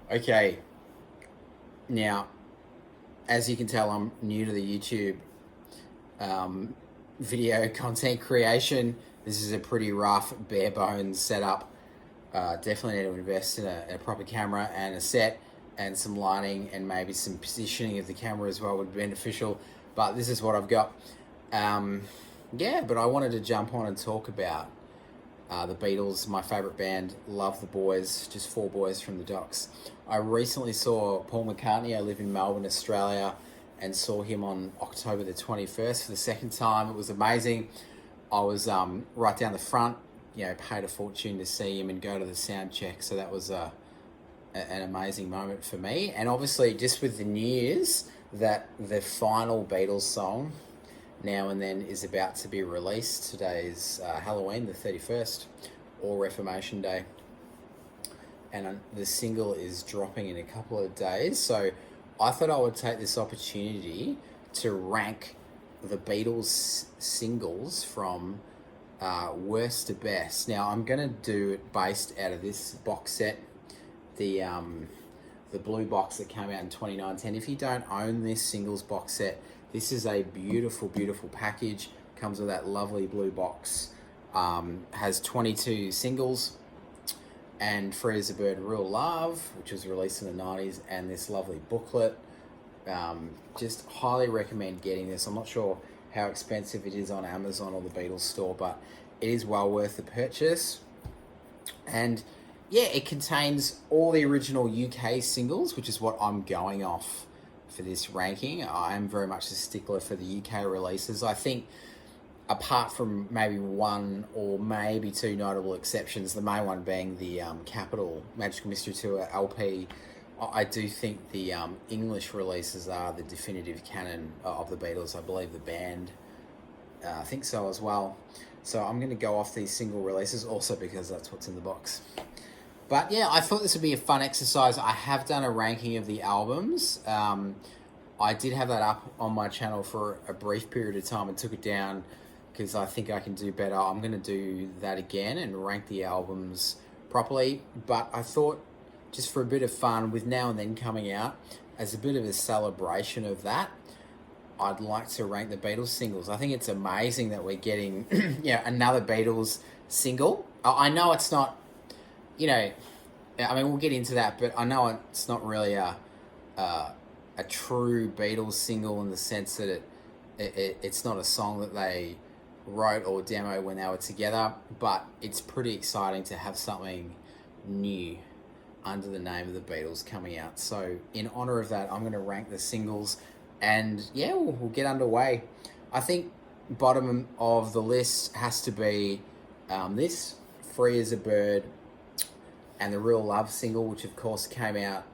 Okay, now, as you can tell, I'm new to the YouTube um, video content creation. This is a pretty rough, bare bones setup. Definitely need to invest in a proper camera and a set and some lighting and maybe some positioning of the camera as well would be beneficial. But this is what I've got. Um, yeah, but I wanted to jump on and talk about the Beatles, my favourite band. Love the boys, just four boys from the docks. I recently saw Paul McCartney. I live in Melbourne, Australia, and saw him on October the 21st for the second time. It was amazing. I was right down the front, paid a fortune to see him and go to the sound check. So that was an amazing moment for me. And obviously, just with the news that the final Beatles song, Now and Then, is about to be released. Today's Halloween, the 31st, or Reformation Day. And the single is dropping in a couple of days. So I thought I would take this opportunity to rank the Beatles singles from worst to best. Now I'm going to do it based out of this box set, the blue box that came out in 2019. If you don't own this singles box set, this is a beautiful, beautiful package. Comes with that lovely blue box. Has 22 singles and Free as a Bird, Real Love, which was released in the 90s, and this lovely booklet. Just highly recommend getting this. I'm not sure how expensive it is on Amazon or the Beatles store, but it is well worth the purchase. And yeah, it contains all the original UK singles, which is what I'm going off for this ranking. I am very much a stickler for the UK releases. I think apart from maybe one or maybe two notable exceptions, the main one being the Capital Magical Mystery Tour LP, I do think the English releases are the definitive canon of the Beatles. I believe the band think so as well. So I'm going to go off these single releases also because that's what's in the box. But yeah, I thought this would be a fun exercise. I have done a ranking of the albums. I did have that up on my channel for a brief period of time and took it down because I think I can do better. I'm going to do that again and rank the albums properly. But I thought, just for a bit of fun, with Now and Then coming out, as a bit of a celebration of that, I'd like to rank the Beatles singles. I think it's amazing that we're getting another Beatles single. I know it's not, I mean, we'll get into that, but I know it's not really a true Beatles single in the sense that it's not a song that they wrote or demoed when they were together, but it's pretty exciting to have something new under the name of the Beatles coming out. So in honor of that, I'm going to rank the singles, and yeah, we'll get underway. I think bottom of the list has to be this, Free as a Bird, and the Real Love single, which of course came out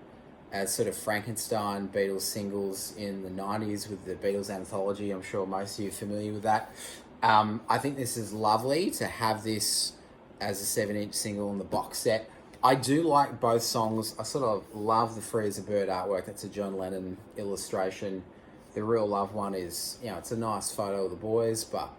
as sort of Frankenstein Beatles singles in the 90s with the Beatles anthology. I'm sure most of you are familiar with that. I think this is lovely to have this as a 7-inch single in the box set. I do like both songs. I sort of love the Free as a Bird artwork. That's a John Lennon illustration. The Real Love one is, it's a nice photo of the boys, but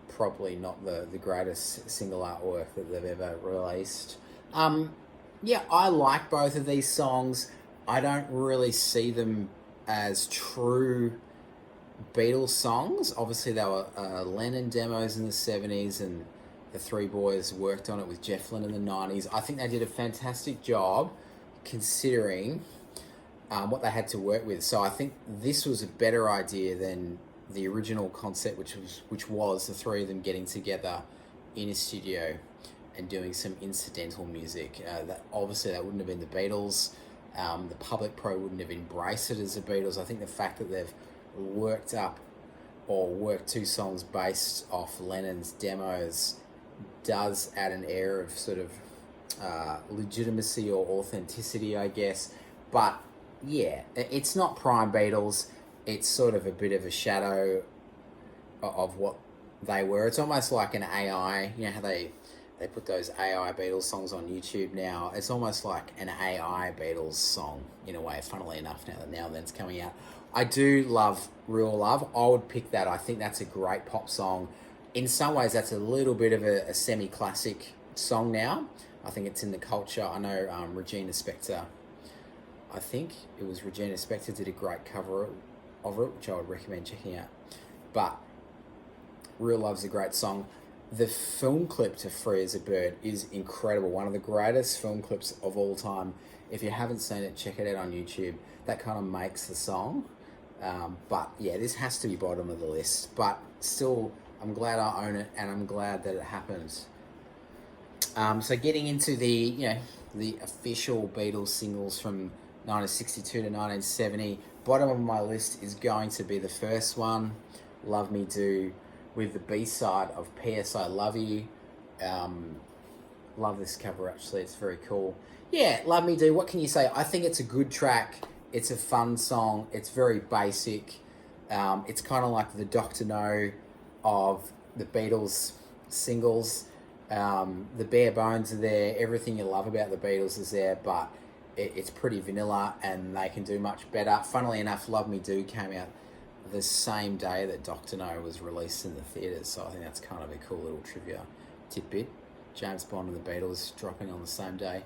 probably not the greatest single artwork that they've ever released. I like both of these songs. I don't really see them as true Beatles songs. Obviously, they were Lennon demos in the 70s, and the three boys worked on it with Jeff Lynne in the 90s. I think they did a fantastic job considering what they had to work with. So I think this was a better idea than the original concept, which was the three of them getting together in a studio and doing some incidental music. That wouldn't have been the Beatles. The public probably wouldn't have embraced it as the Beatles. I think the fact that they've worked two songs based off Lennon's demos does add an air of sort of legitimacy or authenticity, I guess. But yeah, it's not prime Beatles. It's sort of a bit of a shadow of what they were. It's almost like an AI. You know how they put those AI Beatles songs on YouTube now. It's almost like an AI Beatles song in a way, funnily enough, now that Now and Then's coming out. I do love Real Love. I would pick that. I think that's a great pop song. In some ways, that's a little bit of a semi-classic song now. I think it's in the culture. I know Regina Spektor I think it was Regina Spektor did a great cover of it, which I would recommend checking out. But Real Love's a great song. The film clip to Free as a Bird is incredible. One of the greatest film clips of all time. If you haven't seen it, check it out on YouTube. That kind of makes the song. But yeah, this has to be bottom of the list. But still, I'm glad I own it, and I'm glad that it happened. So getting into the official Beatles singles from 1962 to 1970, bottom of my list is going to be the first one, Love Me Do, with the B-side of P.S. I Love You. Love this cover, actually. It's very cool. Yeah, Love Me Do. What can you say? I think it's a good track. It's a fun song. It's very basic. It's kind of like the Dr. No of the Beatles singles. The bare bones are there. Everything you love about the Beatles is there, but it's pretty vanilla, and they can do much better. Funnily enough, Love Me Do came out the same day that Dr. No was released in the theatres, so I think that's kind of a cool little trivia tidbit. James Bond and the Beatles dropping on the same day.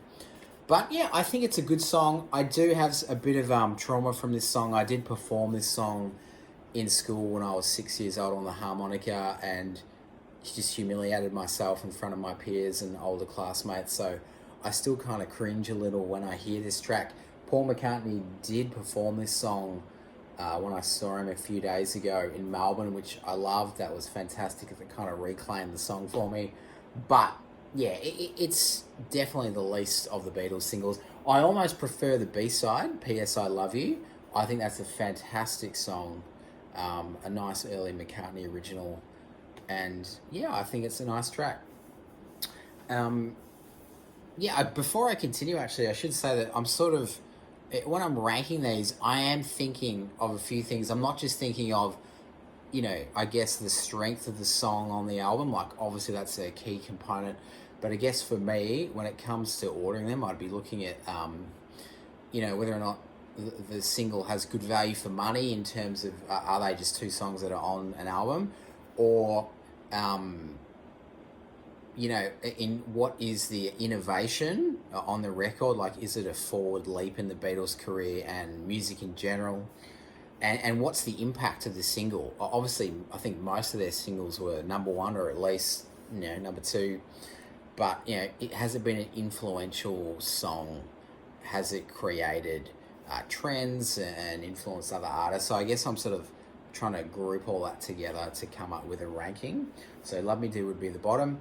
But yeah, I think it's a good song. I do have a bit of trauma from this song. I did perform this song in school when I was 6 years old on the harmonica, and just humiliated myself in front of my peers and older classmates, so I still kind of cringe a little when I hear this track. Paul McCartney did perform this song when I saw him a few days ago in Melbourne, which I loved. That was fantastic. It kind of reclaimed the song for me. But yeah, it's definitely the least of the Beatles singles. I almost prefer the B-side, P.S. I Love You. I think that's a fantastic song, a nice early McCartney original, and yeah, I think it's a nice track. Before I continue, actually, I should say that I'm sort of, when I'm ranking these, I am thinking of a few things. I'm not just thinking of, I guess the strength of the song on the album. Like, obviously that's a key component. But I guess for me, when it comes to ordering them, I'd be looking at, whether or not the single has good value for money in terms of, are they just two songs that are on an album? Or, in what is the innovation on the record? Like, is it a forward leap in the Beatles' career and music in general? And what's the impact of the single? Obviously, I think most of their singles were number one, or at least, number two. But, has it been an influential song? Has it created trends and influenced other artists? So I guess I'm sort of trying to group all that together to come up with a ranking. So Love Me Do would be the bottom.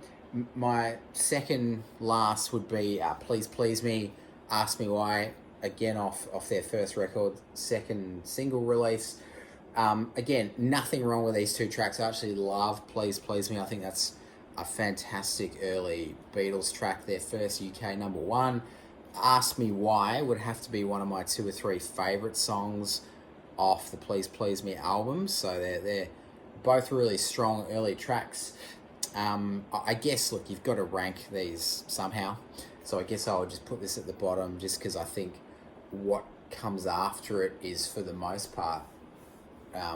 My second last would be Please Please Me, Ask Me Why, again off their first record, second single release. Again, nothing wrong with these two tracks. I actually love Please Please Me. I think that's a fantastic early Beatles track, their first UK number one. Ask Me Why would have to be one of my 2 or 3 favourite songs off the Please Please Me album. So they're both really strong early tracks. I guess, look, you've got to rank these somehow. So I guess I'll just put this at the bottom, just because I think what comes after it is, for the most part,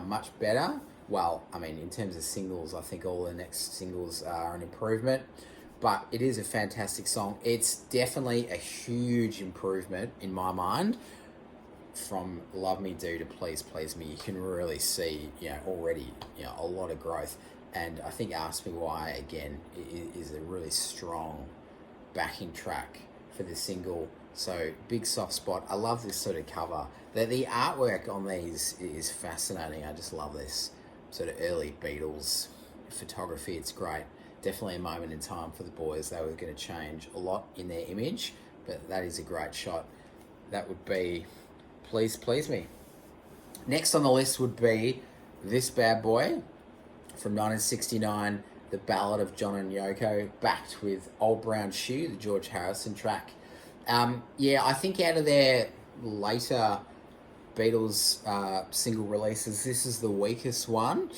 much better. Well, I mean, in terms of singles, I think all the next singles are an improvement. But it is a fantastic song. It's definitely a huge improvement in my mind from Love Me Do to Please Please Me. You can really see, already, a lot of growth. And I think Ask Me Why, again, is a really strong backing track for the single. So, big soft spot. I love this sort of cover. The artwork on these is fascinating. I just love this sort of early Beatles photography. It's great. Definitely a moment in time for the boys. They were going to change a lot in their image, but that is a great shot. That would be Please Please Me. Next on the list would be This Bad Boy from 1969, the Ballad of John and Yoko, backed with Old Brown Shoe, the George Harrison track. I think out of their later Beatles single releases, this is the weakest one.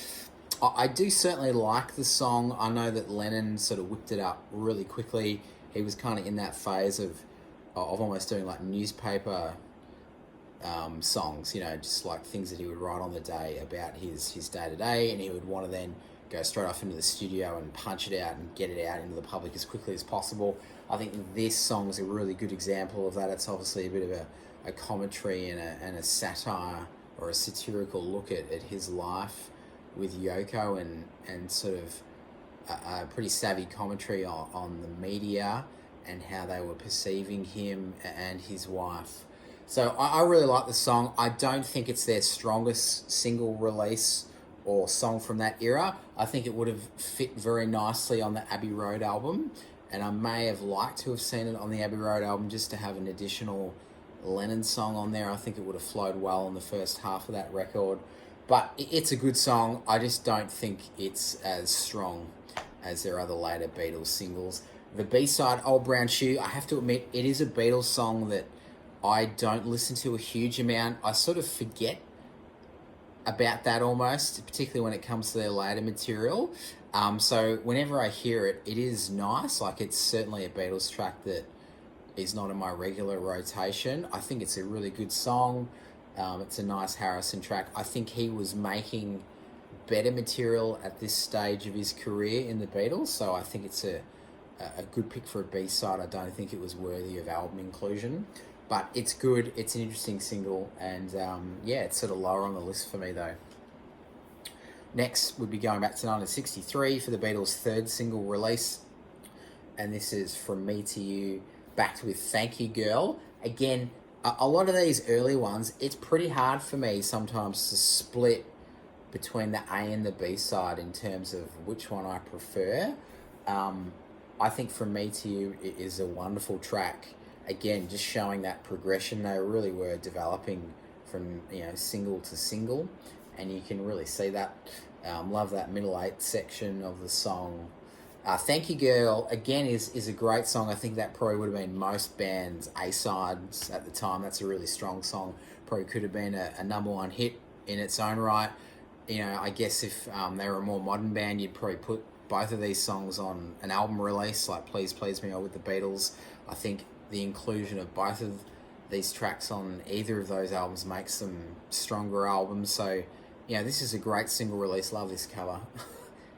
I do certainly like the song. I know that Lennon sort of whipped it up really quickly. He was kind of in that phase of almost doing like newspaper songs, just like things that he would write on the day about his day-to-day, and he would want to then go straight off into the studio and punch it out and get it out into the public as quickly as possible. I think this song is a really good example of that. It's obviously a bit of a commentary and a satire or a satirical look at his life with Yoko, and sort of a pretty savvy commentary on the media and how they were perceiving him and his wife. So I really like the song. I don't think it's their strongest single release or song from that era. I think it would have fit very nicely on the Abbey Road album, and I may have liked to have seen it on the Abbey Road album just to have an additional Lennon song on there. I think it would have flowed well in the first half of that record. But it's a good song. I just don't think it's as strong as their other later Beatles singles. The B-side, Old Brown Shoe, I have to admit, it is a Beatles song that I don't listen to a huge amount. I sort of forget about that almost, particularly when it comes to their later material. So whenever I hear it, it is nice. Like, it's certainly a Beatles track that is not in my regular rotation. I think it's a really good song. It's a nice Harrison track. I think he was making better material at this stage of his career in the Beatles, so I think it's a good pick for a B-side. I don't think it was worthy of album inclusion, but it's good. It's an interesting single, and yeah, it's sort of lower on the list for me though. Next, we'd be going back to 1963 for the Beatles' third single release, and this is From Me to You, backed with Thank You Girl. Again, a lot of these early ones, it's pretty hard for me sometimes to split between the A and the B side in terms of which one I prefer. I think From Me to You is a wonderful track. Again, just showing that progression. They really were developing from single to single, and you can really see that. Love that middle eight section of the song. Thank You Girl, again, is a great song. I think that probably would have been most bands' A-sides at the time. That's a really strong song. Probably could have been a number one hit in its own right. I guess if they were a more modern band, you'd probably put both of these songs on an album release, like Please Please Me or with the Beatles. I think the inclusion of both of these tracks on either of those albums makes them stronger albums. So, this is a great single release. Love this cover.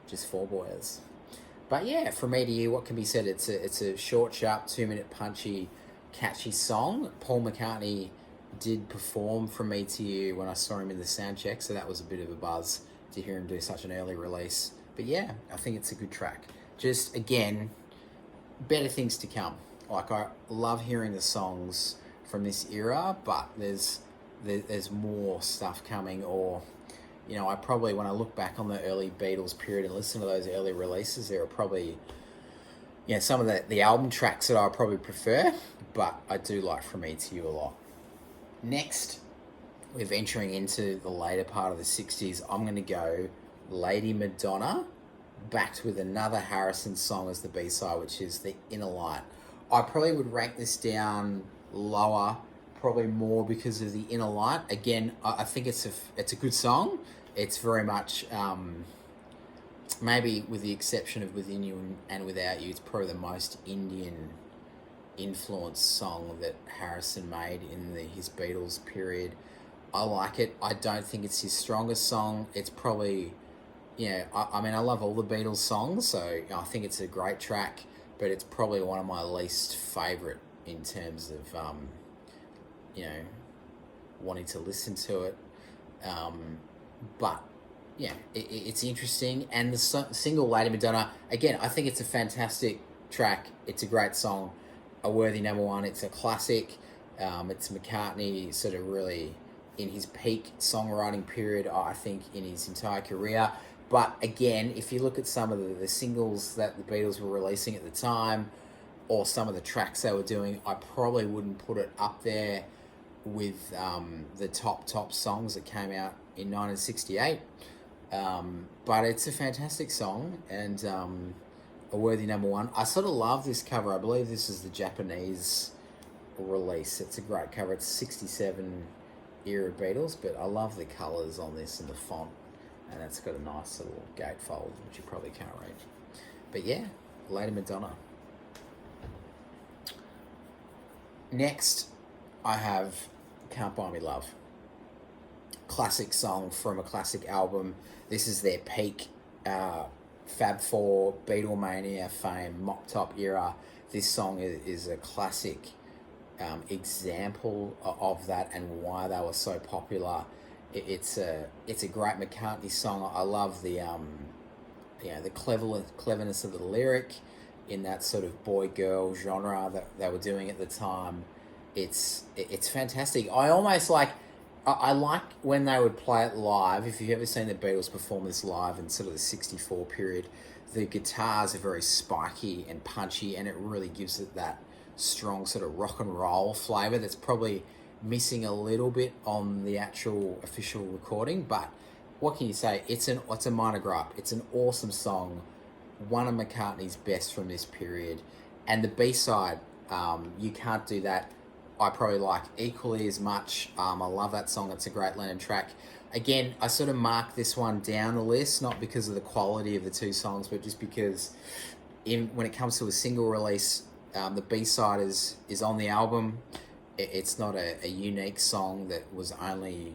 Just 4 boys. But yeah, From Me to You, what can be said? It's a short, sharp, 2-minute, punchy, catchy song. Paul McCartney did perform From Me to You when I saw him in the soundcheck, so that was a bit of a buzz to hear him do such an early release. But yeah, I think it's a good track. Just, again, better things to come. Like, I love hearing the songs from this era, but there's more stuff coming, or I probably, when I look back on the early Beatles period and listen to those early releases, there are probably, some of the album tracks that I probably prefer, but I do like From Me to You a lot. Next, we're venturing into the later part of the 60s. I'm going to go Lady Madonna, backed with another Harrison song as the B-side, which is The Inner Light. I probably would rank this down lower, probably more because of The Inner Light. Again, I think it's a good song. It's very much, maybe with the exception of Within You and Without You, it's probably the most Indian influenced song that Harrison made in his Beatles period. I like it. I don't think it's his strongest song. It's probably, I mean, I love all the Beatles songs, so I think it's a great track, but it's probably one of my least favourite in terms of, wanting to listen to it. But yeah, it's interesting. And the single Lady Madonna, again, I think it's a fantastic track. It's a great song, a worthy number one. It's a classic. It's McCartney sort of really in his peak songwriting period, I think, in his entire career. But again, if you look at some of the singles that the Beatles were releasing at the time, or some of the tracks they were doing, I probably wouldn't put it up there with the top songs that came out in 1968. But it's a fantastic song and a worthy number one. I sort of love this cover. I believe this is the Japanese release. It's a great cover. It's 67 era Beatles, but I love the colours on this and the font, and it's got a nice little gatefold, which you probably can't read. But yeah, Lady Madonna. Next, I have Can't Buy Me Love. Classic song from a classic album. This is their peak Fab Four, Beatlemania fame, Mop Top era. This song is a classic example of that and why they were so popular. It's a great McCartney song. I love the the cleverness of the lyric in that sort of boy girl genre that they were doing at the time. It's fantastic. I almost like. I like when they would play it live. If you've ever seen the Beatles perform this live in sort of the '64 period, the guitars are very spiky and punchy, and it really gives it that strong sort of rock and roll flavour that's probably missing a little bit on the actual official recording. But what can you say? It's a minor gripe. It's an awesome song, one of McCartney's best from this period, and the B-side, you can't do that. I probably like equally as much. I love that song. It's a great Lennon track. Again, I sort of marked this one down the list, not because of the quality of the two songs, but just because when it comes to a single release, the B-side is on the album. It's not a unique song that was only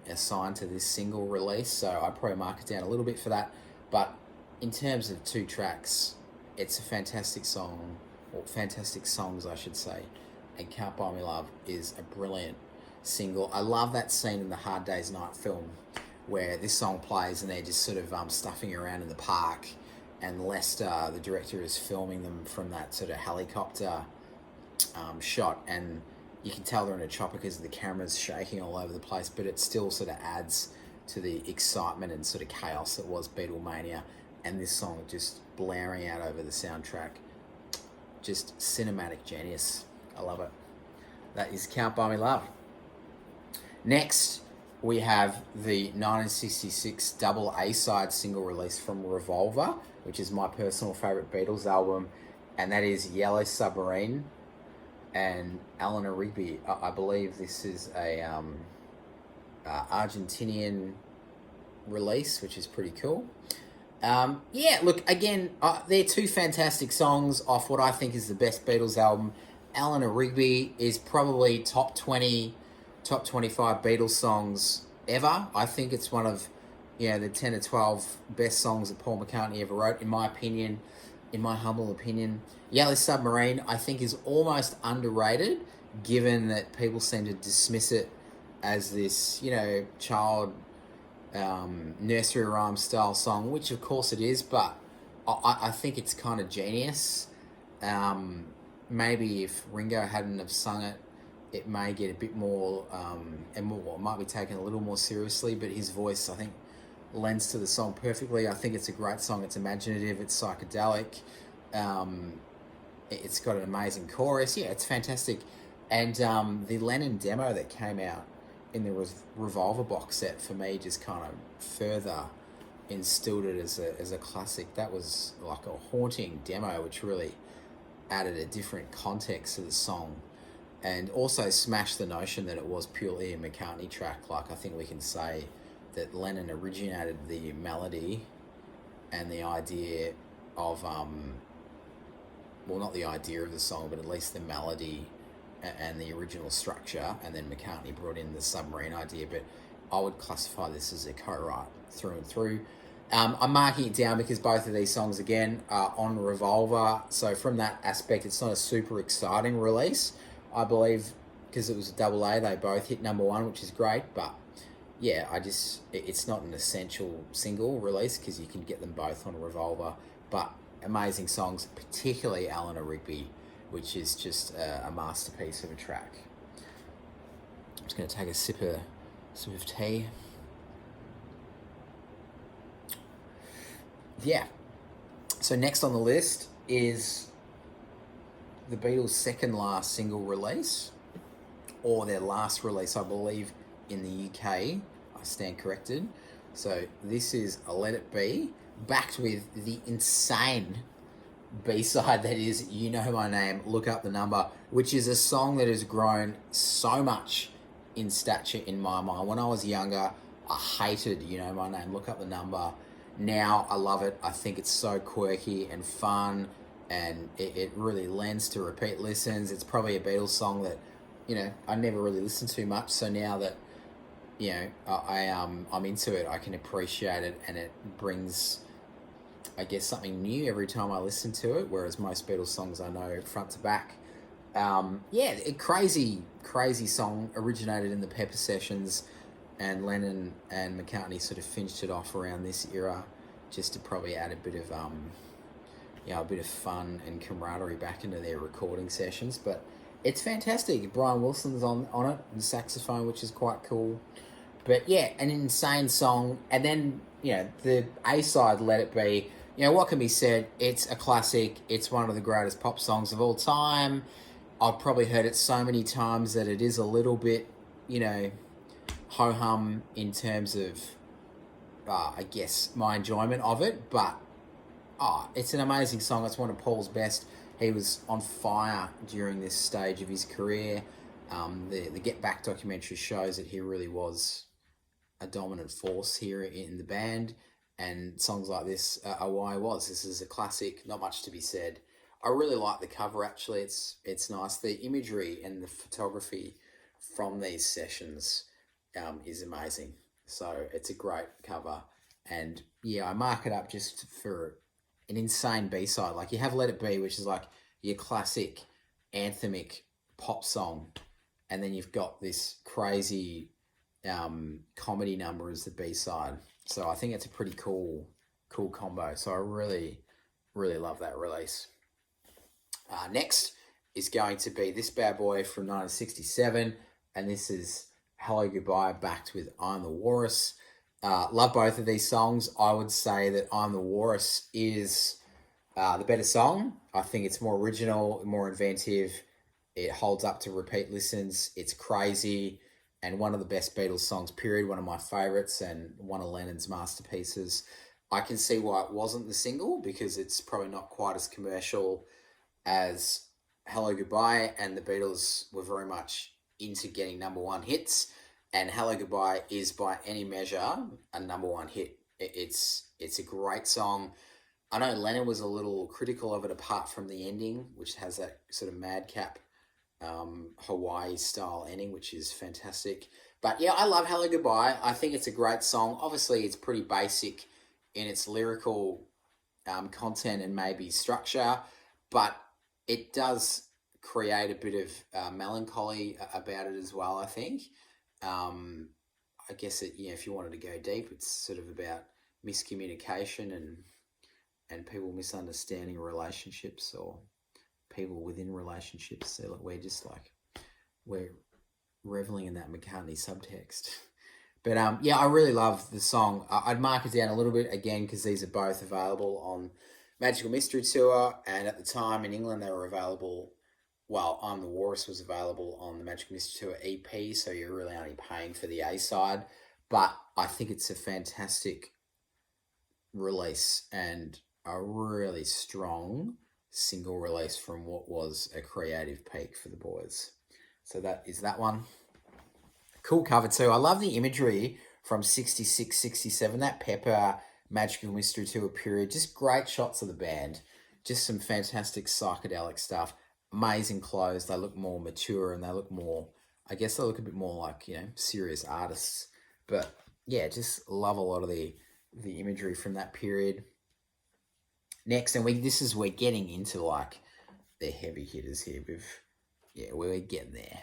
assigned to this single release, so I probably mark it down a little bit for that. But in terms of two tracks, it's a fantastic song, or fantastic songs, I should say. And Can't Buy Me Love is a brilliant single. I love that scene in the Hard Day's Night film where this song plays and they're just sort of stuffing around in the park, and Lester, the director, is filming them from that sort of helicopter shot, and you can tell they're in a chopper because the camera's shaking all over the place, but it still sort of adds to the excitement and sort of chaos that was Beatlemania, and this song just blaring out over the soundtrack. Just cinematic genius. I love it. That is Can't Buy Me Love. Next, we have the 1966 double A-side single release from Revolver, which is my personal favourite Beatles album, and that is Yellow Submarine and Eleanor Rigby. I believe this is a Argentinian release, which is pretty cool. Look, again, they're two fantastic songs off what I think is the best Beatles album. Eleanor Rigby is probably top 20, top 25 Beatles songs ever. I think it's one of, the 10 or 12 best songs that Paul McCartney ever wrote, in my opinion, in my humble opinion. Yellow Submarine, I think, is almost underrated, given that people seem to dismiss it as this, child nursery rhyme style song, which of course it is, but I think it's kind of genius. Maybe if Ringo hadn't have sung it, it may get a bit more, it might be taken a little more seriously, but his voice, I think, lends to the song perfectly. I think it's a great song. It's imaginative, it's psychedelic, it's got an amazing chorus. Yeah, it's fantastic. And the Lennon demo that came out in the Revolver box set, for me, just kind of further instilled it as a classic. That was like a haunting demo, which really added a different context to the song, and also smashed the notion that it was purely a McCartney track. Like, I think we can say that Lennon originated the melody and the idea of, not the idea of the song, but at least the melody and the original structure, and then McCartney brought in the submarine idea. But I would classify this as a co-write through and through. I'm marking it down because both of these songs, again, are on Revolver. So from that aspect, it's not a super exciting release. I believe because it was a double A, they both hit number one, which is great. But yeah, it's not an essential single release because you can get them both on Revolver. But amazing songs, particularly Eleanor Rigby, which is just a masterpiece of a track. I'm just going to take a sip of tea. Yeah. So next on the list is the Beatles' second last single release, or their last release, I believe, in the UK. I stand corrected. So this is a Let It Be, backed with the insane B-side that is You Know My Name, Look Up the Number, which is a song that has grown so much in stature in my mind. When I was younger, I hated You Know My Name, Look Up the Number. Now I love it. I think it's so quirky and fun, and it really lends to repeat listens. It's probably a Beatles song that, I never really listened to much. So now that, I'm into it. I can appreciate it, and it brings, I guess, something new every time I listen to it. Whereas most Beatles songs I know front to back. Yeah, a crazy song, originated in the Pepper sessions, and Lennon and McCartney sort of finished it off around this era, just to probably add a bit of a bit of fun and camaraderie back into their recording sessions. But it's fantastic. Brian Wilson's on it, and saxophone, which is quite cool. But yeah, an insane song. And then, the A side, Let It Be. What can be said? It's a classic. It's one of the greatest pop songs of all time. I've probably heard it so many times that it is a little bit, ho hum in terms of, I guess, my enjoyment of it. But it's an amazing song. It's one of Paul's best. He was on fire during this stage of his career. The Get Back documentary shows that he really was a dominant force here in the band, and songs like this are why he was. This is a classic, not much to be said. I really like the cover, actually. It's nice. The imagery and the photography from these sessions is amazing. So it's a great cover. And yeah, I mark it up just for an insane B-side. Like, you have Let It Be, which is like your classic anthemic pop song, and then you've got this crazy comedy number as the B-side. So I think it's a pretty cool combo. So I really love that release. Next is going to be this bad boy from 1967, and this is Hello Goodbye, backed with I'm the Walrus. Love both of these songs. I would say that I'm the Walrus is the better song. I think it's more original, more inventive. It holds up to repeat listens. It's crazy, and one of the best Beatles songs, period. One of my favourites, and one of Lennon's masterpieces. I can see why it wasn't the single, because it's probably not quite as commercial as Hello Goodbye, and the Beatles were very much into getting number one hits, and Hello Goodbye is by any measure a number one hit. It's a great song. I know Lennon was a little critical of it, apart from the ending, which has that sort of madcap Hawaii style ending, which is fantastic. But yeah, I love Hello Goodbye. I think it's a great song. Obviously, it's pretty basic in its lyrical content and maybe structure, but it does create a bit of melancholy about it as well, I think. I guess if you wanted to go deep, it's sort of about miscommunication and people misunderstanding relationships, or people within relationships. So we're reveling in that McCartney subtext. But yeah, I really love the song. I'd mark it down a little bit again, because these are both available on Magical Mystery Tour, and at the time in England they were available. Well, I'm the Walrus was available on the Magical Mystery Tour EP, so you're really only paying for the A side. But I think it's a fantastic release and a really strong single release from what was a creative peak for the boys. So that is that one. Cool cover too. I love the imagery from 66, 67, that Pepper Magical Mystery Tour period. Just great shots of the band. Just some fantastic psychedelic stuff. Amazing clothes. They look more mature, and they look more, I guess they look a bit more like, serious artists. But yeah, just love a lot of the imagery from that period. Next, and we're getting into like the heavy hitters here. We're getting there.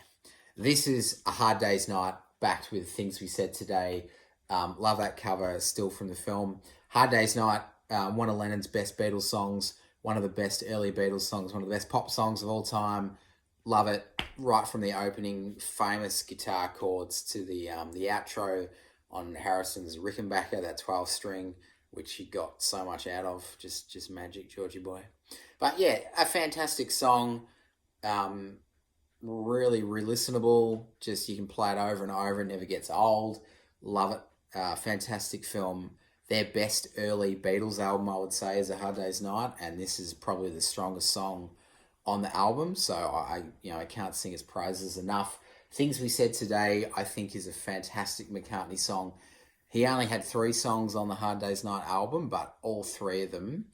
This is A Hard Day's Night, backed with Things We Said Today. Love that cover, still from the film. Hard Day's Night, one of Lennon's best Beatles songs, one of the best early Beatles songs, one of the best pop songs of all time. Love it. Right from the opening, famous guitar chords to the outro on Harrison's Rickenbacker, that 12-string, which he got so much out of. Just magic, Georgie boy. But yeah, a fantastic song. Really re-listenable. Just, you can play it over and over. It never gets old. Love it. Fantastic film. Their best early Beatles album, I would say, is A Hard Day's Night, and this is probably the strongest song on the album. So I can't sing its praises enough. Things We Said Today, I think, is a fantastic McCartney song. He only had 3 songs on the Hard Day's Night album, but all 3 of them,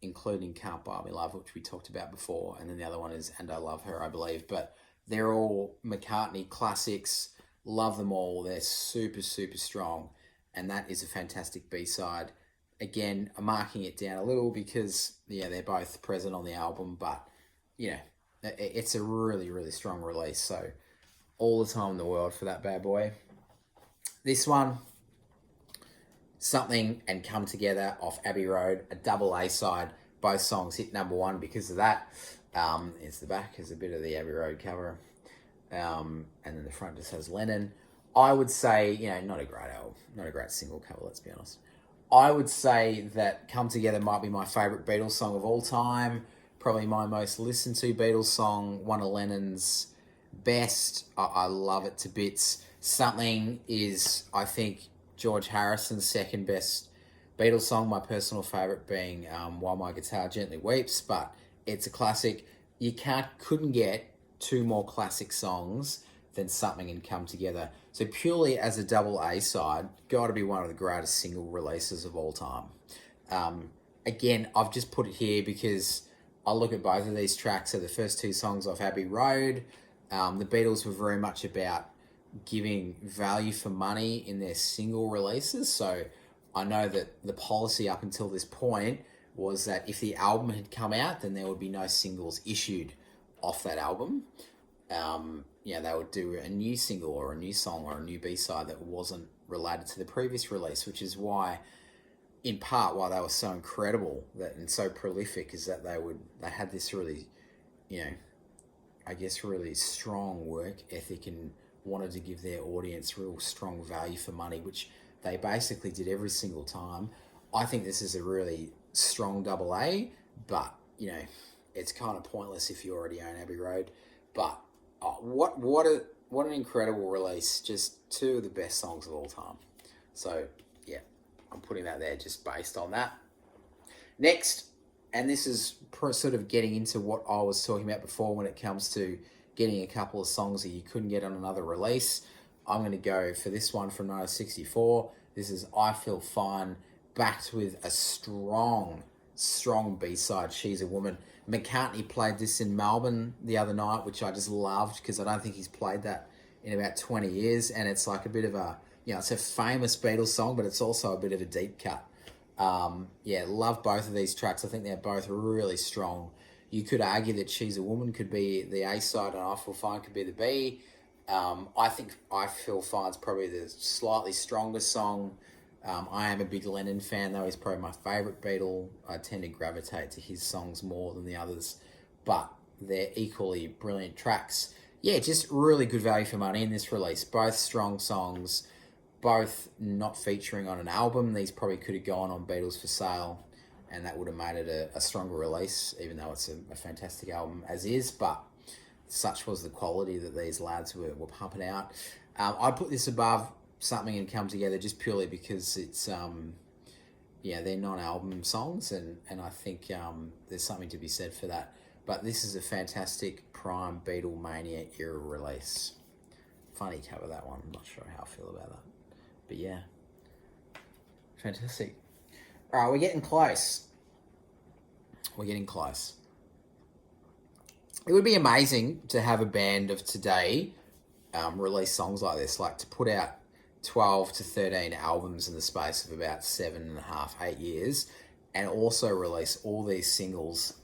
including Can't Buy Me Love, which we talked about before, and then the other one is And I Love Her, I believe. But they're all McCartney classics. Love them all. They're super, super strong. And that is a fantastic B-side. Again, I'm marking it down a little because, yeah, they're both present on the album, but, you know, it's a really, really strong release. So, all the time in the world for that bad boy. This one, Something and Come Together off Abbey Road, a double A side. Both songs hit number one because of that. It's the back is a bit of the Abbey Road cover. And then the front just has Lennon. I would say, you know, not a great album, not a great single cover, let's be honest. I would say that Come Together might be my favourite Beatles song of all time. Probably my most listened to Beatles song, one of Lennon's best. I love it to bits. Something is, I think, George Harrison's second best Beatles song. My personal favourite being While My Guitar Gently Weeps, but it's a classic. You couldn't get two more classic songs than Something and Come Together. So purely as a double A side, got to be one of the greatest single releases of all time. Again, I've just put it here because I look at both of these tracks. So the first two songs off Abbey Road, the Beatles were very much about giving value for money in their single releases. So I know that the policy up until this point was that if the album had come out, then there would be no singles issued off that album. They would do a new single or a new song or a new B-side that wasn't related to the previous release, which is why, in part, why they were so incredible and so prolific is that they had this really, really strong work ethic and wanted to give their audience real strong value for money, which they basically did every single time. I think this is a really strong double A, but, it's kind of pointless if you already own Abbey Road. But what an incredible release. Just two of the best songs of all time. So, yeah, I'm putting that there just based on that. Next, and this is sort of getting into what I was talking about before when it comes to getting a couple of songs that you couldn't get on another release. I'm going to go for this one from 1964. This is I Feel Fine, backed with a strong B-side, She's a Woman. McCartney played this in Melbourne the other night, which I just loved because I don't think he's played that in about 20 years. And it's like a bit of a, it's a famous Beatles song, but it's also a bit of a deep cut. Love both of these tracks. I think they're both really strong. You could argue that She's a Woman could be the A side and I Feel Fine could be the B. I think I Feel Fine's probably the slightly stronger song. I am a big Lennon fan, though. He's probably my favourite Beatle. I tend to gravitate to his songs more than the others, but they're equally brilliant tracks. Yeah, just really good value for money in this release. Both strong songs, both not featuring on an album. These probably could have gone on Beatles for Sale, and that would have made it a stronger release, even though it's a fantastic album as is, but such was the quality that these lads were pumping out. I'd put this above Something and Come Together just purely because it's they're non-album songs and I think there's something to be said for that. But this is a fantastic prime Beatlemania era release. Funny cover, that one. I'm not sure how I feel about that, but yeah, fantastic. All right, we're getting close. It would be amazing to have a band of today release songs like this, like to put out 12 to 13 albums in the space of about 7.5, 8 years, and also release all these singles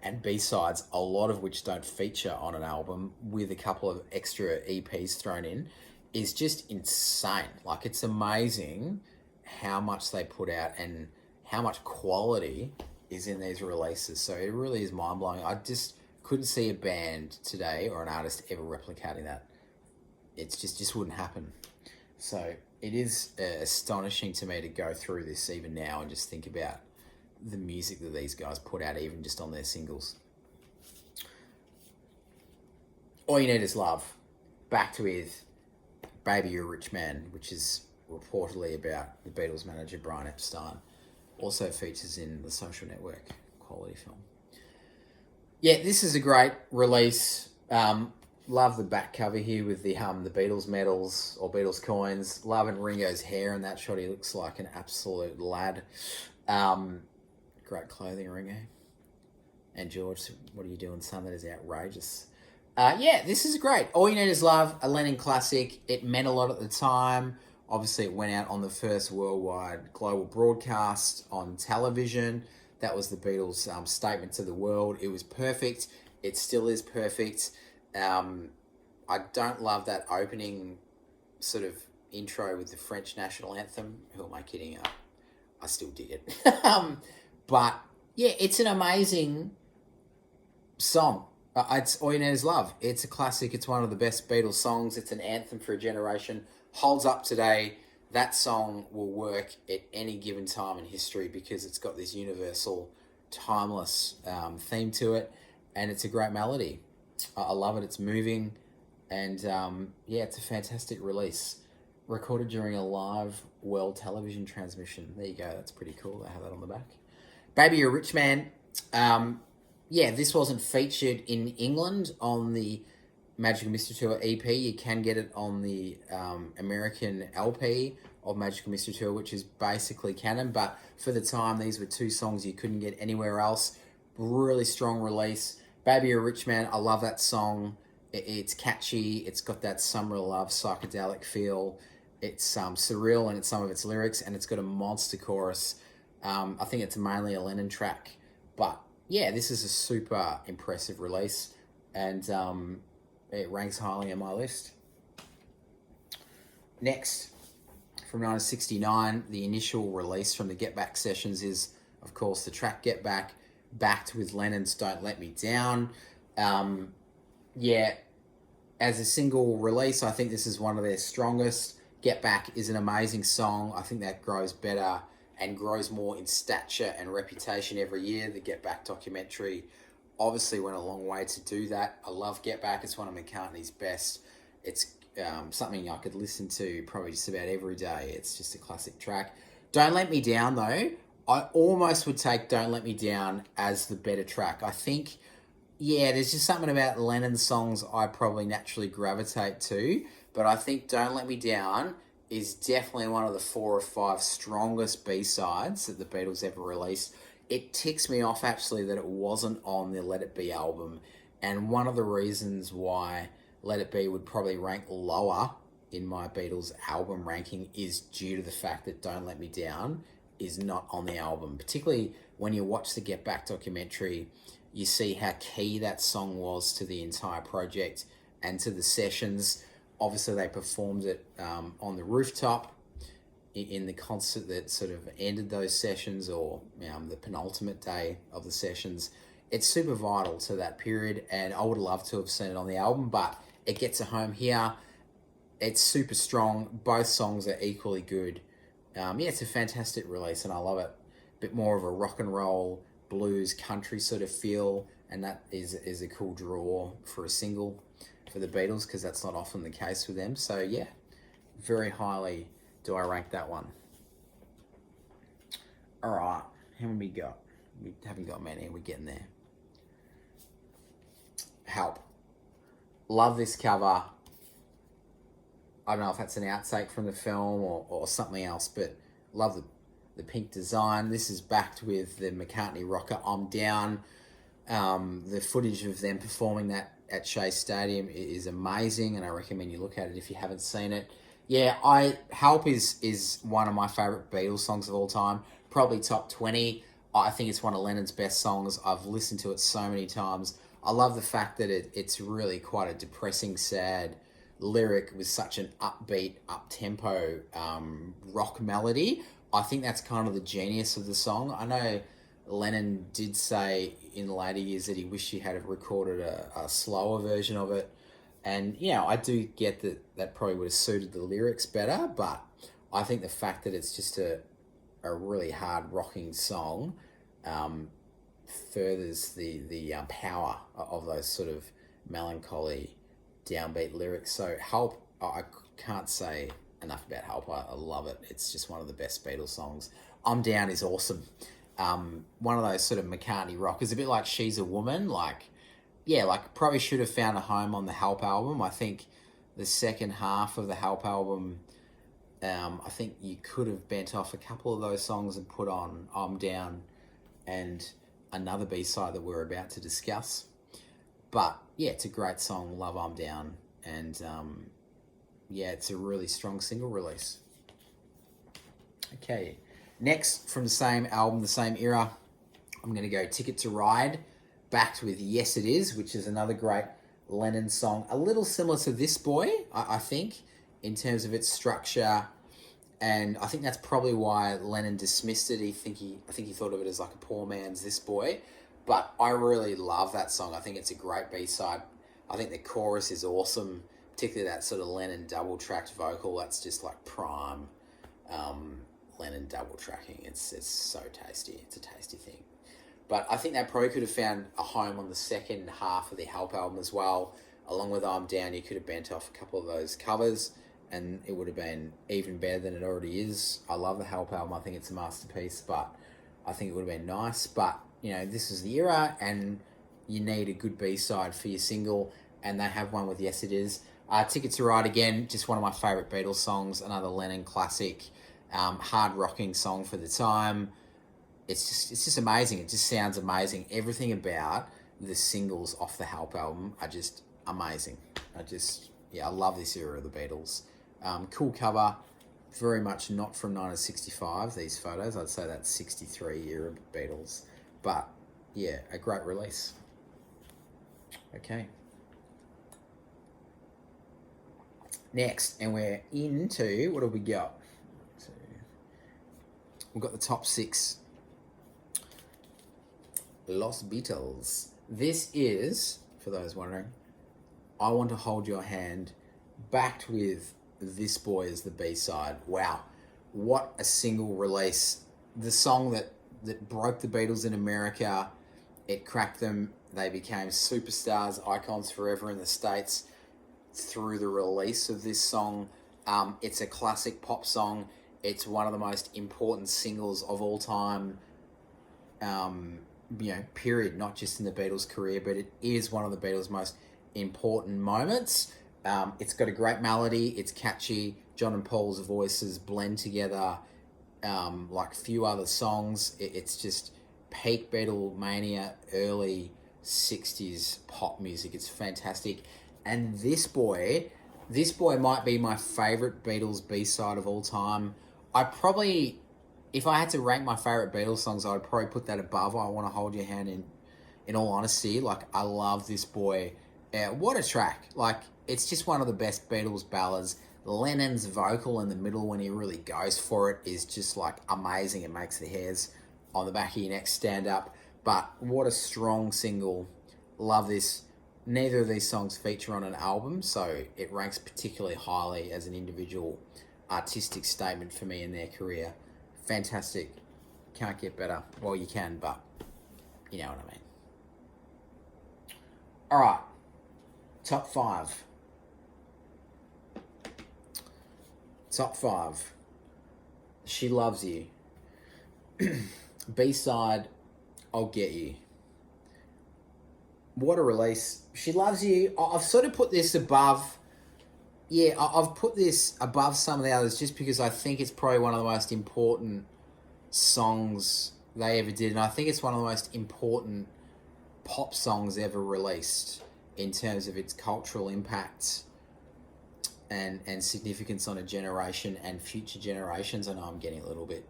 and B-sides, a lot of which don't feature on an album, with a couple of extra EPs thrown in, is just insane. Like, it's amazing how much they put out and how much quality is in these releases. So it really is mind-blowing. I just couldn't see a band today or an artist ever replicating that. It's just wouldn't happen. So it is astonishing to me to go through this even now and just think about the music that these guys put out, even just on their singles. All You Need Is Love, backed with Baby You're a Rich Man, which is reportedly about the Beatles manager Brian Epstein. Also features in The Social Network, quality film. Yeah, this is a great release. Love the back cover here with the Beatles medals or Beatles coins. Loving Ringo's hair in that shot. He looks like an absolute lad. Great clothing, Ringo. And George, what are you doing, son? That is outrageous. Yeah, this is great. All You Need Is Love, a Lennon classic. It meant a lot at the time. Obviously, it went out on the first worldwide global broadcast on television. That was the Beatles' statement to the world. It was perfect. It still is perfect. Um, I don't love that opening sort of intro with the French national anthem. Who am I kidding? I still dig it. But yeah, it's an amazing song. It's All You Need Is Love. It's a classic. It's one of the best Beatles songs. It's an anthem for a generation. Holds up today. That song will work at any given time in history because it's got this universal, timeless theme to it, and it's a great melody. I love it. It's moving, and yeah, it's a fantastic release. Recorded during a live world television transmission. There you go. That's pretty cool. They have that on the back. Baby You're a Rich Man. Yeah, this wasn't featured in England on the Magical Mystery Tour EP. You can get it on the American LP of Magical Mystery Tour, which is basically canon. But for the time, these were two songs you couldn't get anywhere else. Really strong release. Baby You're a Rich Man. I love that song. It's catchy. It's got that summer love psychedelic feel. It's surreal in some of its lyrics, and it's got a monster chorus. I think it's mainly a Lennon track, but yeah, this is a super impressive release, and it ranks highly on my list. Next, from 1969, the initial release from the Get Back sessions is, of course, the track Get Back, backed with Lennon's Don't Let Me Down. Yeah, as a single release, I think this is one of their strongest. Get Back is an amazing song. I think that grows better and grows more in stature and reputation every year. The Get Back documentary obviously went a long way to do that. I love Get Back. It's one of McCartney's best. It's something I could listen to probably just about every day. It's just a classic track. Don't Let Me Down, though, I almost would take Don't Let Me Down as the better track. I think, yeah, there's just something about Lennon's songs I probably naturally gravitate to, but I think Don't Let Me Down is definitely one of the 4 or 5 strongest B-sides that the Beatles ever released. It ticks me off, actually, that it wasn't on the Let It Be album, and one of the reasons why Let It Be would probably rank lower in my Beatles album ranking is due to the fact that Don't Let Me Down is not on the album. Particularly when you watch the Get Back documentary, you see how key that song was to the entire project and to the sessions. Obviously, they performed it on the rooftop in the concert that sort of ended those sessions, or the penultimate day of the sessions. It's super vital to that period, and I would love to have seen it on the album, but it gets a home here. It's super strong. Both songs are equally good. Yeah, it's a fantastic release, and I love it. A bit more of a rock and roll, blues, country sort of feel, and that is a cool draw for a single for the Beatles, because that's not often the case with them. So yeah, very highly do I rank that one. All right, how many we got? We haven't got many. We're getting there. Help. Love this cover. I don't know if that's an outtake from the film or something else, but love the pink design. This is backed with the McCartney rocker I'm Down. The footage of them performing that at Shea Stadium is amazing, and I recommend you look at it if you haven't seen it. Yeah, Help is one of my favourite Beatles songs of all time, probably top 20. I think it's one of Lennon's best songs. I've listened to it so many times. I love the fact that it's really quite a depressing, sad lyric with such an upbeat, up-tempo rock melody. I think that's kind of the genius of the song. I know Lennon did say in later years that he wished he had recorded a slower version of it. And, I do get that probably would have suited the lyrics better, but I think the fact that it's just a really hard rocking song furthers the power of those sort of melancholy downbeat lyrics. So Help, I can't say enough about Help. I love it. It's just one of the best Beatles songs. I'm Down is awesome. One of those sort of McCartney rockers, a bit like She's a Woman, probably should have found a home on the Help album. I think the second half of the Help album, I think you could have bent off a couple of those songs and put on I'm Down and another B-side that we're about to discuss. But yeah, it's a great song. Love I'm Down. And yeah, it's a really strong single release. Okay. Next, from the same album, the same era, I'm going to go Ticket to Ride, backed with Yes It Is, which is another great Lennon song. A little similar to This Boy, I think, in terms of its structure. And I think that's probably why Lennon dismissed it. I think he thought of it as like a poor man's This Boy. But I really love that song. I think it's a great B-side. I think the chorus is awesome, particularly that sort of Lennon double-tracked vocal. That's just like prime Lennon double-tracking. It's so tasty. It's a tasty thing. But I think that probably could have found a home on the second half of the Help album as well. Along with I'm Down, you could have bent off a couple of those covers and it would have been even better than it already is. I love the Help album. I think it's a masterpiece, but I think it would have been nice. But, you know, this is the era and you need a good B-side for your single, and they have one with Yes It Is. Ticket to Ride, again, just one of my favourite Beatles songs, another Lennon classic, hard rocking song for the time. It's just amazing. It just sounds amazing. Everything about the singles off the Help album are just amazing. I love this era of the Beatles. Cool cover, very much not from 1965, these photos. I'd say that's 63 era Beatles. But, yeah, a great release. Okay. Next, and we're into, what have we got? We've got the top 6. Los Beatles. This is, for those wondering, I Want to Hold Your Hand, backed with This Boy as the B-side. Wow, what a single release. The song that broke the Beatles in America. It cracked them. They became superstars, icons forever in the States through the release of this song. It's a classic pop song. It's one of the most important singles of all time. Period, not just in the Beatles' career, but it is one of the Beatles' most important moments. It's got a great melody, it's catchy, John and Paul's voices blend together like few other songs. It's just peak Beatlemania, early 60s pop music. It's fantastic. And This Boy might be my favourite Beatles B-side of all time. If I had to rank my favourite Beatles songs, I'd probably put that above I Want to Hold Your Hand in all honesty. Like, I love This Boy. What a track. Like, it's just one of the best Beatles ballads. Lennon's vocal in the middle when he really goes for it is just, like, amazing. It makes the hairs on the back of your neck stand up. But what a strong single. Love this. Neither of these songs feature on an album, so it ranks particularly highly as an individual artistic statement for me in their career. Fantastic. Can't get better. Well, you can, but you know what I mean. All right. Top 5. Top 5. She Loves You. B-side, I'll Get You. What a release. She Loves You. I've sort of put this above... Yeah, I've put this above some of the others just because I think it's probably one of the most important songs they ever did. And I think it's one of the most important pop songs ever released in terms of its cultural impact and significance on a generation and future generations. I know I'm getting a little bit,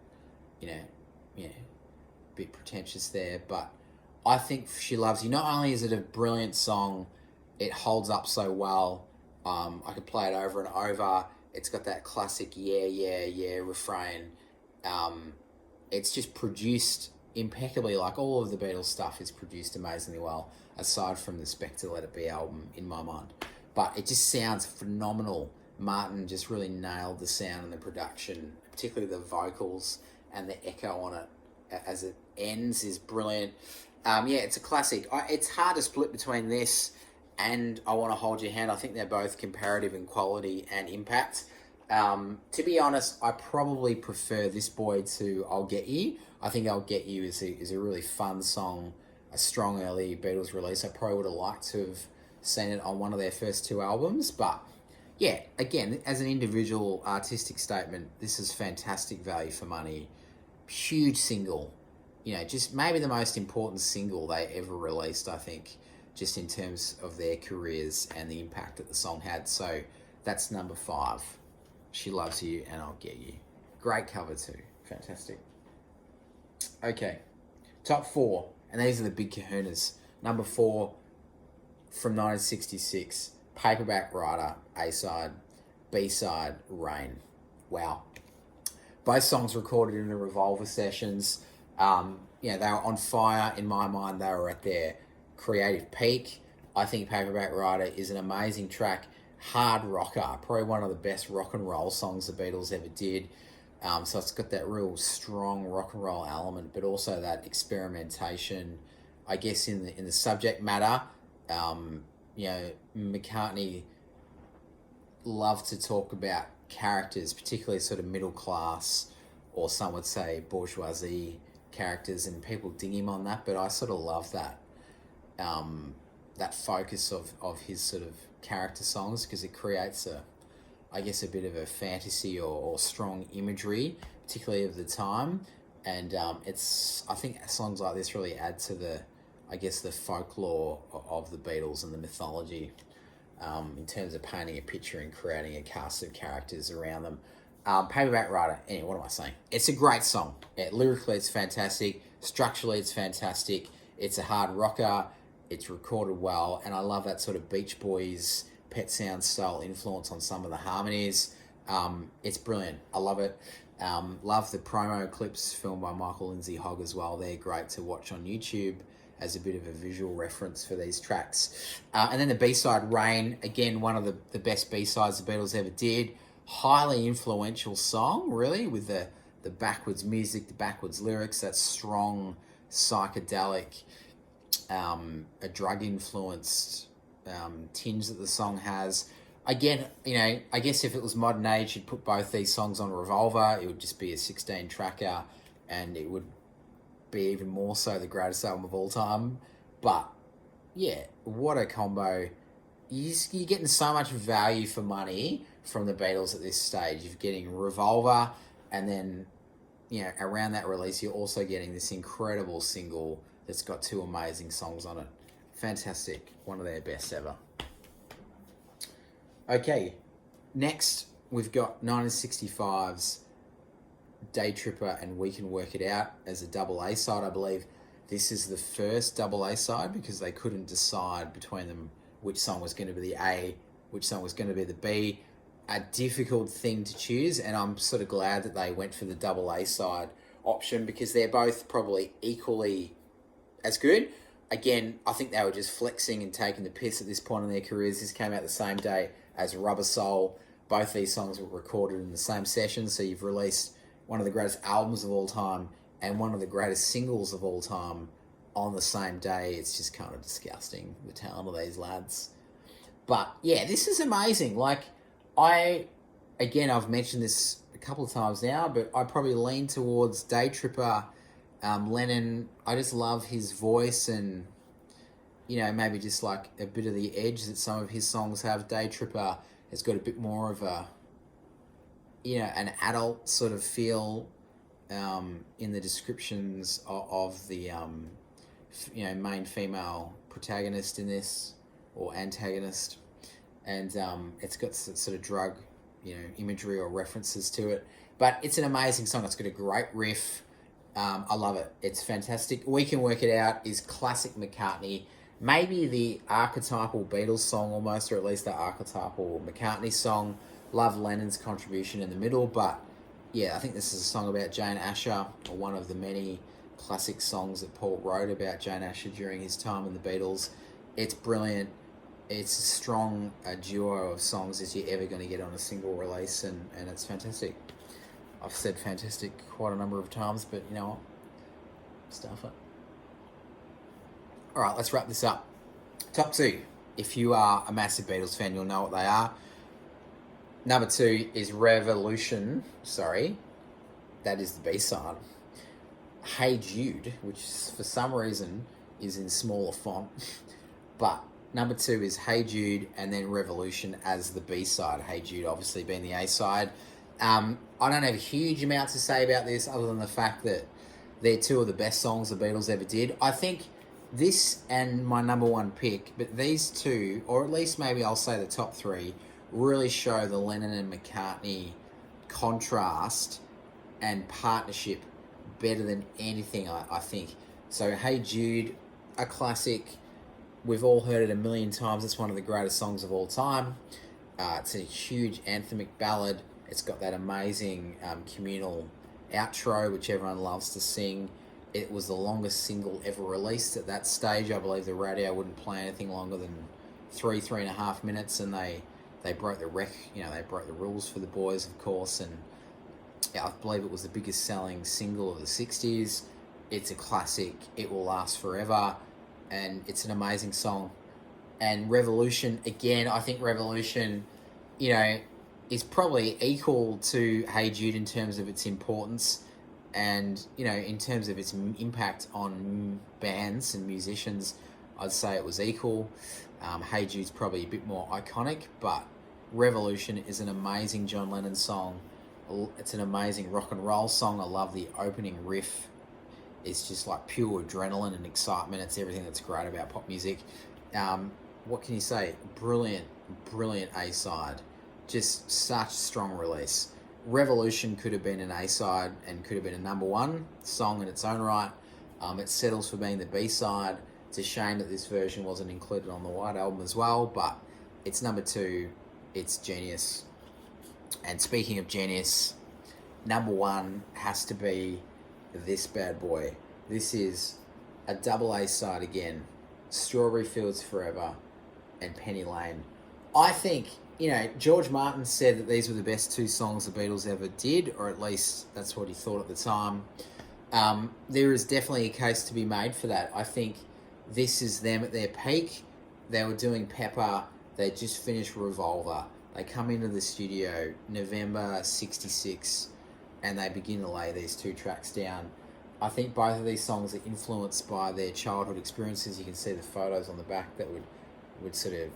a bit pretentious there, but I think She Loves You, not only is it a brilliant song, it holds up so well. I could play it over and over. It's got that classic yeah, yeah, yeah refrain. It's just produced impeccably. Like, all of the Beatles stuff is produced amazingly well, aside from the Spectre Let It Be album, in my mind. But it just sounds phenomenal. Martin just really nailed the sound and the production, particularly the vocals and the echo on it as it ends is brilliant. It's a classic. It's hard to split between this and I Want to Hold Your Hand. I think they're both comparative in quality and impact. To be honest, I probably prefer This Boy to I'll Get You. I think I'll Get You is a really fun song, a strong early Beatles release. I probably would have liked to have seen it on one of their first 2 albums. But yeah, again, as an individual artistic statement, this is fantastic value for money. Huge single. Just maybe the most important single they ever released, I think. just in terms of their careers and the impact that the song had. So that's number 5. She Loves You and I'll Get You. Great cover too. Fantastic. Okay, top 4, and these are the big kahunas. Number 4, from 1966, Paperback Writer, A-side, B-side, Rain. Wow. Both songs recorded in the Revolver sessions. They were on fire in my mind. They were at their creative peak. I think Paperback Writer is an amazing track. Hard rocker, probably one of the best rock and roll songs the Beatles ever did. So it's got that real strong rock and roll element, but also that experimentation, I guess, in the subject matter. McCartney loved to talk about characters, particularly sort of middle class, or some would say bourgeoisie characters, and people dig him on that. But I sort of love that that focus of his sort of character songs, because it creates a bit of a fantasy or strong imagery, particularly of the time. And I think songs like this really add to the folklore of the Beatles and the mythology, in terms of painting a picture and creating a cast of characters around them. Paperback Writer, anyway, what am I saying? It's a great song. Lyrically, it's fantastic. Structurally, it's fantastic. It's a hard rocker. It's recorded well. And I love that sort of Beach Boys, Pet Sounds style influence on some of the harmonies. It's brilliant. I love it. Love the promo clips filmed by Michael Lindsay Hogg as well. They're great to watch on YouTube as a bit of a visual reference for these tracks. And then the B-side, Rain, again, one of the best B-sides the Beatles ever did. Highly influential song, really, with the backwards music, the backwards lyrics, that strong psychedelic, a drug-influenced tinge that the song has. Again, I guess if it was modern age, you'd put both these songs on Revolver. It would just be a 16-tracker, and it would be even more so the greatest album of all time. But yeah, what a combo. You're getting so much value for money from the Beatles at this stage. You're getting Revolver, and then around that release you're also getting this incredible single that's got 2 amazing songs on it. Fantastic. One of their best ever. Okay, next we've got 1965's Day Tripper and We Can Work It Out as a double A-side, I believe. This is the first double A-side because they couldn't decide between them which song was going to be the A, which song was going to be the B. A difficult thing to choose, and I'm sort of glad that they went for the double A-side option, because they're both probably equally as good. Again, I think they were just flexing and taking the piss at this point in their careers. This came out the same day as Rubber Soul. Both these songs were recorded in the same session, so you've released one of the greatest albums of all time and one of the greatest singles of all time on the same day. It's just kind of disgusting, the talent of these lads. But yeah, this is amazing. I've mentioned this a couple of times now, but I probably lean towards Day Tripper. Lennon, I just love his voice, and maybe just like a bit of the edge that some of his songs have. Day Tripper has got a bit more of a an adult sort of feel in the descriptions of the main female protagonist in this, or antagonist, and it's got sort of drug imagery or references to it. But it's an amazing song. It's got a great riff. I love it. It's fantastic. We Can Work It Out is classic McCartney. Maybe the archetypal Beatles song almost, or at least the archetypal McCartney song. Love Lennon's contribution in the middle, but yeah, I think this is a song about Jane Asher, or one of the many classic songs that Paul wrote about Jane Asher during his time in the Beatles. It's brilliant. It's as strong a duo of songs as you're ever going to get on a single release, and it's fantastic. I've said fantastic quite a number of times, but you know what? Stuff it. All right, let's wrap this up. Top 2. If you are a massive Beatles fan, you'll know what they are. Number 2 is Revolution. Sorry, that is the B-side. Hey Jude, which for some reason is in smaller font. But number 2 is Hey Jude, and then Revolution as the B-side. Hey Jude obviously being the A-side. I don't have a huge amount to say about this other than the fact that they're 2 of the best songs the Beatles ever did. I think this and my number one pick, but these two, or at least maybe I'll say the top three, really show the Lennon and McCartney contrast and partnership better than anything, I think. So Hey Jude, a classic. We've all heard it a million times. It's one of the greatest songs of all time. It's a huge anthemic ballad. It's got that amazing communal outro, which everyone loves to sing. It was the longest single ever released at that stage. I believe the radio wouldn't play anything longer than 3.5 minutes, and they broke the they broke the rules for the boys, of course, and I believe it was the biggest selling single of the 60s. It's a classic. It will last forever, and it's an amazing song. And Revolution, again, I think Revolution, is probably equal to Hey Jude in terms of its importance and, in terms of its impact on bands and musicians. I'd say it was equal. Hey Jude's probably a bit more iconic, but Revolution is an amazing John Lennon song. It's an amazing rock and roll song. I love the opening riff. It's just like pure adrenaline and excitement. It's everything that's great about pop music. What can you say? Brilliant A-side. Just such strong release. Revolution could have been an A-side and could have been a number one song in its own right. It settles for being the B-side. It's a shame that this version wasn't included on the White Album as well, but it's number two. It's genius. And speaking of genius, number one has to be this bad boy. This is a double A-side again. Strawberry Fields Forever and Penny Lane. I think, George Martin said that these were the best two songs the Beatles ever did, or at least that's what he thought at the time. There is definitely a case to be made for that. I think this is them at their peak. They were doing Pepper. They just finished Revolver. They come into the studio November 66 and they begin to lay these two tracks down. I think both of these songs are influenced by their childhood experiences. You can see the photos on the back that would sort of,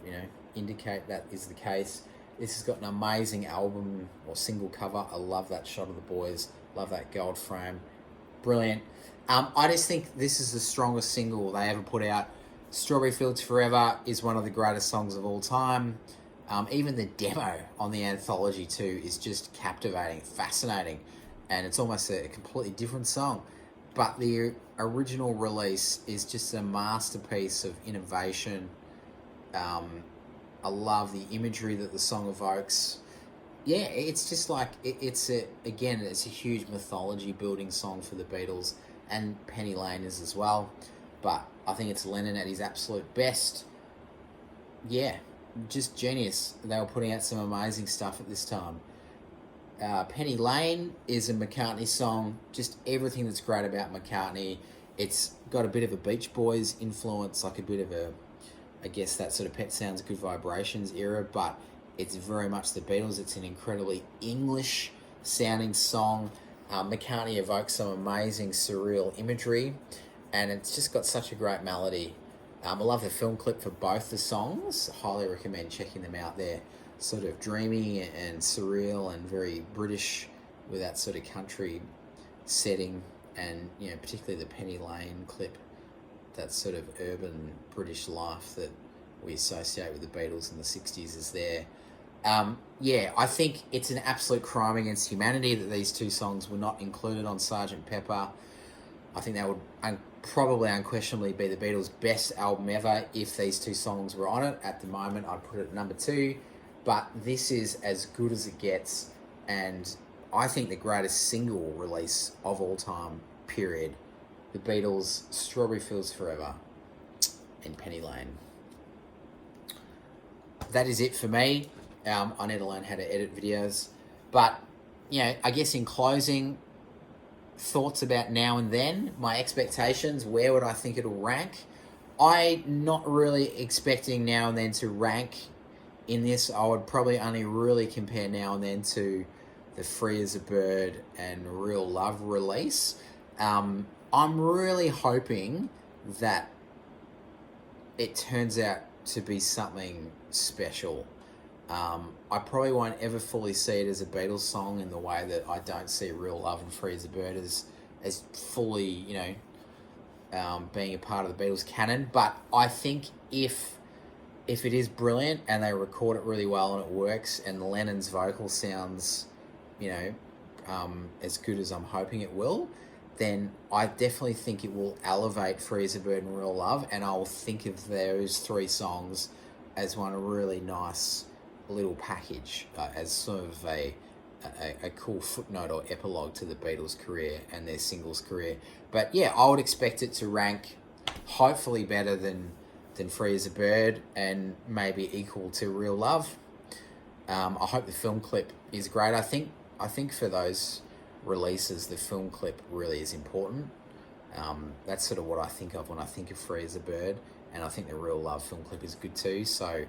indicate that is the case. This has got an amazing album or single cover. I love that shot of the boys. Love that gold frame. Brilliant. I just think this is the strongest single they ever put out. Strawberry Fields Forever is one of the greatest songs of all time. Even the demo on the anthology too is just captivating, fascinating, and it's almost a completely different song. But the original release is just a masterpiece of innovation. I love the imagery that the song evokes. Yeah, it's just like it's a huge mythology building song for the Beatles, and Penny Lane is as well. But I think it's Lennon at his absolute best. Yeah, just genius. They were putting out some amazing stuff at this time. Penny Lane is a McCartney song. Just everything that's great about McCartney. It's got a bit of a Beach Boys influence, like a bit of a, I guess that sort of Pet Sounds Good Vibrations era, but it's very much the Beatles. It's an incredibly English sounding song. McCartney evokes some amazing surreal imagery, and it's just got such a great melody. I love the film clip for both the songs. Highly recommend checking them out. They're sort of dreamy and surreal and very British with that sort of country setting, and particularly the Penny Lane clip, that sort of urban British life that we associate with the Beatles in the 60s is there. I think it's an absolute crime against humanity that these two songs were not included on Sgt. Pepper. I think that would probably unquestionably be the Beatles' best album ever if these two songs were on it. At the moment, I'd put it at number two, but this is as good as it gets, and I think the greatest single release of all time, period. The Beatles' Strawberry Fields Forever and Penny Lane. That is it for me. I need to learn how to edit videos. But, I guess in closing, thoughts about Now and Then, my expectations, where would I think it'll rank? I'm not really expecting Now and Then to rank in this. I would probably only really compare Now and Then to the Free as a Bird and Real Love release. I'm really hoping that it turns out to be something special. I probably won't ever fully see it as a Beatles song in the way that I don't see Real Love and Free as a Bird as fully, being a part of the Beatles canon. But I think if it is brilliant and they record it really well and it works and Lennon's vocal sounds, as good as I'm hoping it will, then I definitely think it will elevate Free as a Bird and Real Love, and I'll think of those 3 songs as one really nice little package, as sort of a cool footnote or epilogue to the Beatles' career and their singles career. But yeah, I would expect it to rank hopefully better than Free as a Bird and maybe equal to Real Love. I hope the film clip is great. I think for those releases, the film clip really is important. That's sort of what I think of when I think of Free as a Bird, and I think the Real Love film clip is good too. So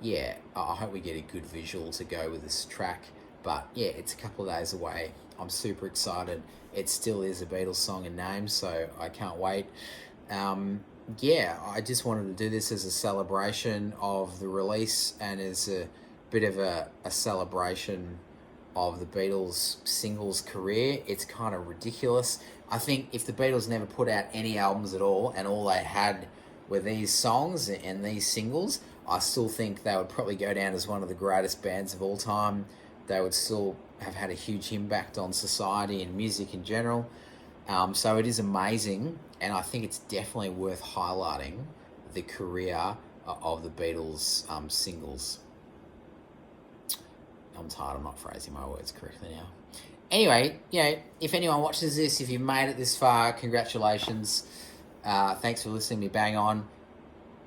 yeah, I hope we get a good visual to go with this track. But yeah, it's a couple of days away. I'm super excited. It still is a Beatles song in name, so I can't wait. Yeah, I just wanted to do this as a celebration of the release and as a bit of a celebration of the Beatles singles career. It's kind of ridiculous. I think if the Beatles never put out any albums at all and all they had were these songs and these singles, I still think they would probably go down as one of the greatest bands of all time. They would still have had a huge impact on society and music in general. So it is amazing, and I think it's definitely worth highlighting the career of the Beatles singles. I'm tired, I'm not phrasing my words correctly now. Anyway, if anyone watches this, if you made it this far, congratulations. Thanks for listening to me bang on.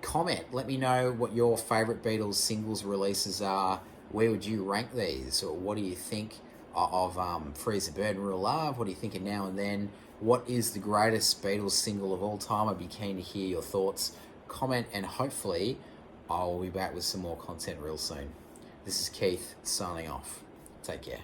Comment, let me know what your favourite Beatles singles releases are. Where would you rank these? Or what do you think of Free as a Bird and Real Love? What do you think of Now and Then? What is the greatest Beatles single of all time? I'd be keen to hear your thoughts. Comment, and hopefully I'll be back with some more content real soon. This is Keith signing off. Take care.